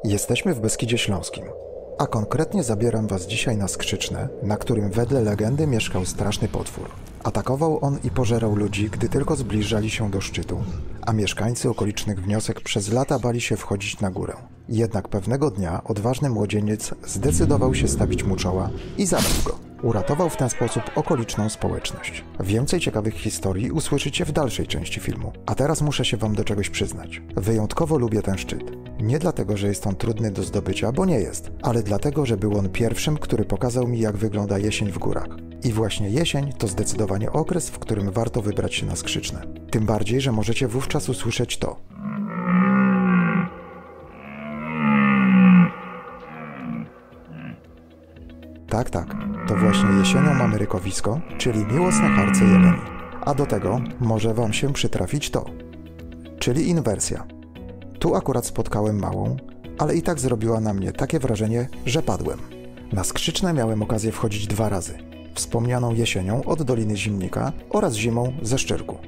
Jesteśmy w Beskidzie Śląskim, a konkretnie zabieram Was dzisiaj na Skrzyczne, na którym wedle legendy mieszkał straszny potwór. Atakował on i pożerał ludzi, gdy tylko zbliżali się do szczytu, a mieszkańcy okolicznych wiosek przez lata bali się wchodzić na górę. Jednak pewnego dnia odważny młodzieniec zdecydował się stawić mu czoła i zabił go. Uratował w ten sposób okoliczną społeczność. Więcej ciekawych historii usłyszycie w dalszej części filmu. A teraz muszę się Wam do czegoś przyznać. Wyjątkowo lubię ten szczyt. Nie dlatego, że jest on trudny do zdobycia, bo nie jest, ale dlatego, że był on pierwszym, który pokazał mi, jak wygląda jesień w górach. I właśnie jesień to zdecydowanie okres, w którym warto wybrać się na Skrzyczne. Tym bardziej, że możecie wówczas usłyszeć to. Tak, to właśnie jesienią mamy rykowisko, czyli miłosne harce jeleni. A do tego może Wam się przytrafić to, czyli inwersja. Tu akurat spotkałem małą, ale i tak zrobiła na mnie takie wrażenie, że padłem. Na Skrzyczne miałem okazję wchodzić 2 razy. Wspomnianą jesienią od Doliny Zimnika oraz zimą ze Szczyrku.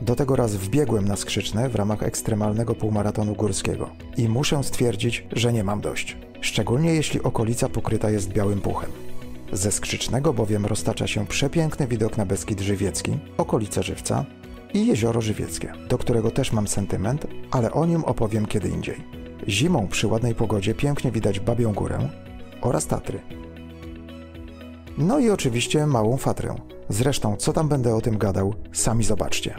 Do tego raz wbiegłem na Skrzyczne w ramach ekstremalnego półmaratonu górskiego. I muszę stwierdzić, że nie mam dość. Szczególnie jeśli okolica pokryta jest białym puchem. Ze Skrzycznego bowiem roztacza się przepiękny widok na Beskid Żywiecki, okolice Żywca i Jezioro Żywieckie, do którego też mam sentyment, ale o nim opowiem kiedy indziej. Zimą przy ładnej pogodzie pięknie widać Babią Górę oraz Tatry. No i oczywiście Małą Fatrę. Zresztą co tam będę o tym gadał, sami zobaczcie.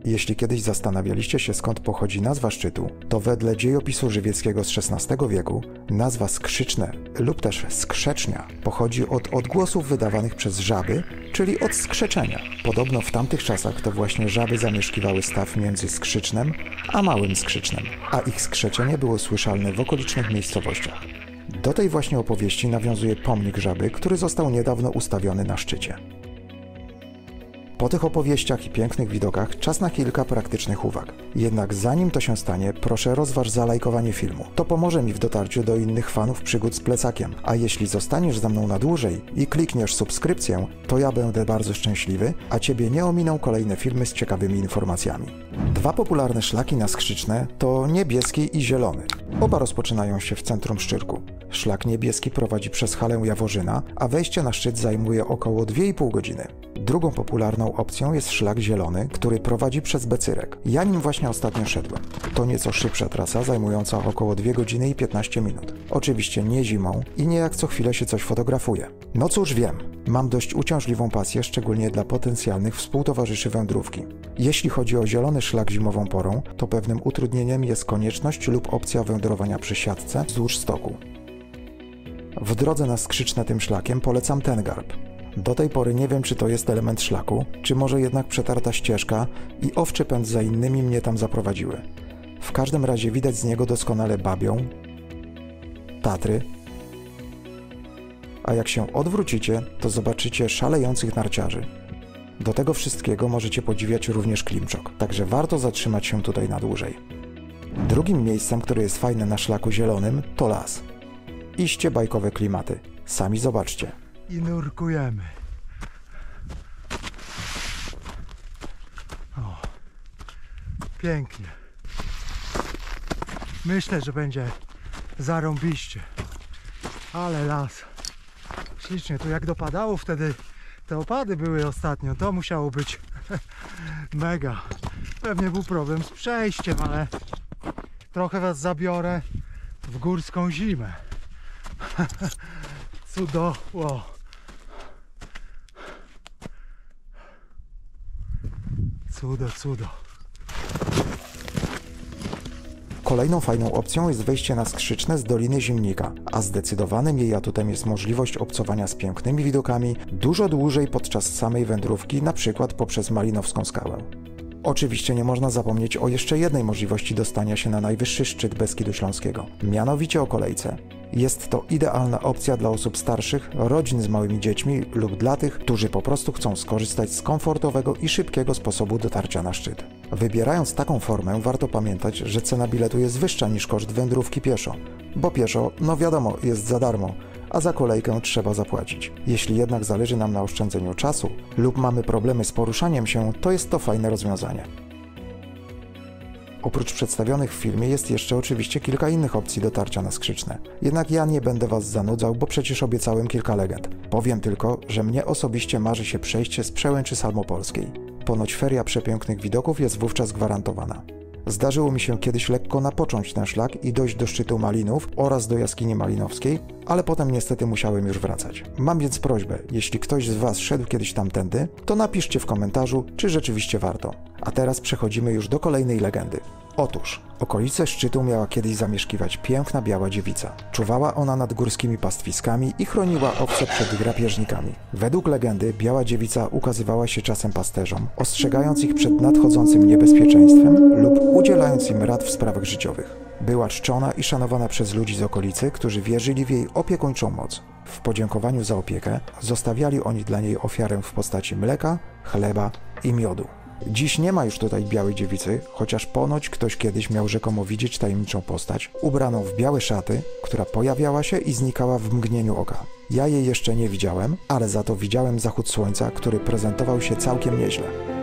Jeśli kiedyś zastanawialiście się, skąd pochodzi nazwa szczytu, to wedle dziejopisu żywieckiego z XVI wieku nazwa Skrzyczne lub też Skrzecznia pochodzi od odgłosów wydawanych przez żaby, czyli od skrzeczenia. Podobno w tamtych czasach to właśnie żaby zamieszkiwały staw między Skrzycznem a Małym Skrzycznem, a ich skrzeczenie było słyszalne w okolicznych miejscowościach. Do tej właśnie opowieści nawiązuje pomnik żaby, który został niedawno ustawiony na szczycie. Po tych opowieściach i pięknych widokach czas na kilka praktycznych uwag. Jednak zanim to się stanie, proszę rozważ zalajkowanie filmu. To pomoże mi w dotarciu do innych fanów przygód z plecakiem. A jeśli zostaniesz za mną na dłużej i klikniesz subskrypcję, to ja będę bardzo szczęśliwy, a Ciebie nie ominą kolejne filmy z ciekawymi informacjami. 2 popularne szlaki na Skrzyczne to Niebieski i Zielony. Oba rozpoczynają się w centrum Szczyrku. Szlak niebieski prowadzi przez halę Jaworzyna, a wejście na szczyt zajmuje około 2,5 godziny. Drugą popularną opcją jest szlak zielony, który prowadzi przez Becyrek. Ja nim właśnie ostatnio szedłem. To nieco szybsza trasa, zajmująca około 2 godziny i 15 minut. Oczywiście nie zimą i nie jak co chwilę się coś fotografuje. No cóż wiem, mam dość uciążliwą pasję, szczególnie dla potencjalnych współtowarzyszy wędrówki. Jeśli chodzi o zielony szlak zimową porą, to pewnym utrudnieniem jest konieczność lub opcja wędrowania przy siatce wzdłuż stoku. W drodze na Skrzyczne tym szlakiem polecam ten garb. Do tej pory nie wiem, czy to jest element szlaku, czy może jednak przetarta ścieżka i owczy pęd za innymi mnie tam zaprowadziły. W każdym razie widać z niego doskonale Babią, Tatry, a jak się odwrócicie, to zobaczycie szalejących narciarzy. Do tego wszystkiego możecie podziwiać również Klimczok, także warto zatrzymać się tutaj na dłużej. Drugim miejscem, które jest fajne na szlaku zielonym, to las. Iście bajkowe klimaty. Sami zobaczcie. I nurkujemy. O, pięknie. Myślę, że będzie zarąbiście. Ale las. Ślicznie. Tu jak dopadało wtedy, te opady były ostatnio, to musiało być mega. Pewnie był problem z przejściem, ale trochę was zabiorę w górską zimę. Cudo. Wow. Cudo. Kolejną fajną opcją jest wejście na Skrzyczne z Doliny Zimnika, a zdecydowanym jej atutem jest możliwość obcowania z pięknymi widokami dużo dłużej podczas samej wędrówki, na przykład poprzez Malinowską skałę. Oczywiście nie można zapomnieć o jeszcze jednej możliwości dostania się na najwyższy szczyt Beskidu Śląskiego, mianowicie o kolejce. Jest to idealna opcja dla osób starszych, rodzin z małymi dziećmi lub dla tych, którzy po prostu chcą skorzystać z komfortowego i szybkiego sposobu dotarcia na szczyt. Wybierając taką formę, warto pamiętać, że cena biletu jest wyższa niż koszt wędrówki pieszo, bo pieszo, no wiadomo, jest za darmo, a za kolejkę trzeba zapłacić. Jeśli jednak zależy nam na oszczędzeniu czasu lub mamy problemy z poruszaniem się, to jest to fajne rozwiązanie. Oprócz przedstawionych w filmie jest jeszcze oczywiście kilka innych opcji dotarcia na Skrzyczne. Jednak ja nie będę Was zanudzał, bo przecież obiecałem kilka legend. Powiem tylko, że mnie osobiście marzy się przejście z Przełęczy Salmopolskiej. Ponoć feria przepięknych widoków jest wówczas gwarantowana. Zdarzyło mi się kiedyś lekko napocząć ten szlak i dojść do szczytu Malinów oraz do jaskini malinowskiej, ale potem niestety musiałem już wracać. Mam więc prośbę, jeśli ktoś z Was szedł kiedyś tamtędy, to napiszcie w komentarzu, czy rzeczywiście warto. A teraz przechodzimy już do kolejnej legendy. Otóż, okolice szczytu miała kiedyś zamieszkiwać piękna biała dziewica. Czuwała ona nad górskimi pastwiskami i chroniła owce przed drapieżnikami. Według legendy biała dziewica ukazywała się czasem pasterzom, ostrzegając ich przed nadchodzącym niebezpieczeństwem lub udzielając im rad w sprawach życiowych. Była czczona i szanowana przez ludzi z okolicy, którzy wierzyli w jej opiekuńczą moc. W podziękowaniu za opiekę zostawiali oni dla niej ofiarę w postaci mleka, chleba i miodu. Dziś nie ma już tutaj białej dziewicy, chociaż ponoć ktoś kiedyś miał rzekomo widzieć tajemniczą postać, ubraną w białe szaty, która pojawiała się i znikała w mgnieniu oka. Ja jej jeszcze nie widziałem, ale za to widziałem zachód słońca, który prezentował się całkiem nieźle.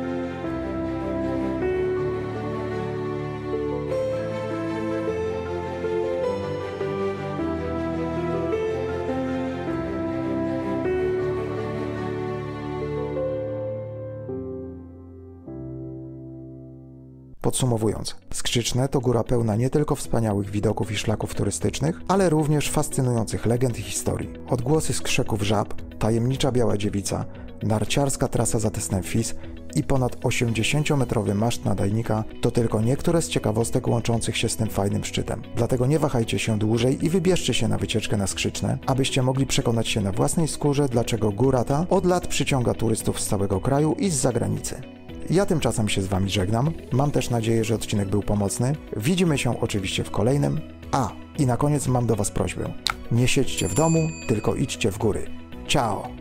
Podsumowując, Skrzyczne to góra pełna nie tylko wspaniałych widoków i szlaków turystycznych, ale również fascynujących legend i historii. Odgłosy skrzeków żab, tajemnicza biała dziewica, narciarska trasa za Tesnem Fis i ponad 80-metrowy maszt nadajnika to tylko niektóre z ciekawostek łączących się z tym fajnym szczytem. Dlatego nie wahajcie się dłużej i wybierzcie się na wycieczkę na Skrzyczne, abyście mogli przekonać się na własnej skórze, dlaczego góra ta od lat przyciąga turystów z całego kraju i z zagranicy. Ja tymczasem się z Wami żegnam. Mam też nadzieję, że odcinek był pomocny. Widzimy się oczywiście w kolejnym. I na koniec mam do Was prośbę. Nie siedźcie w domu, tylko idźcie w góry. Ciao!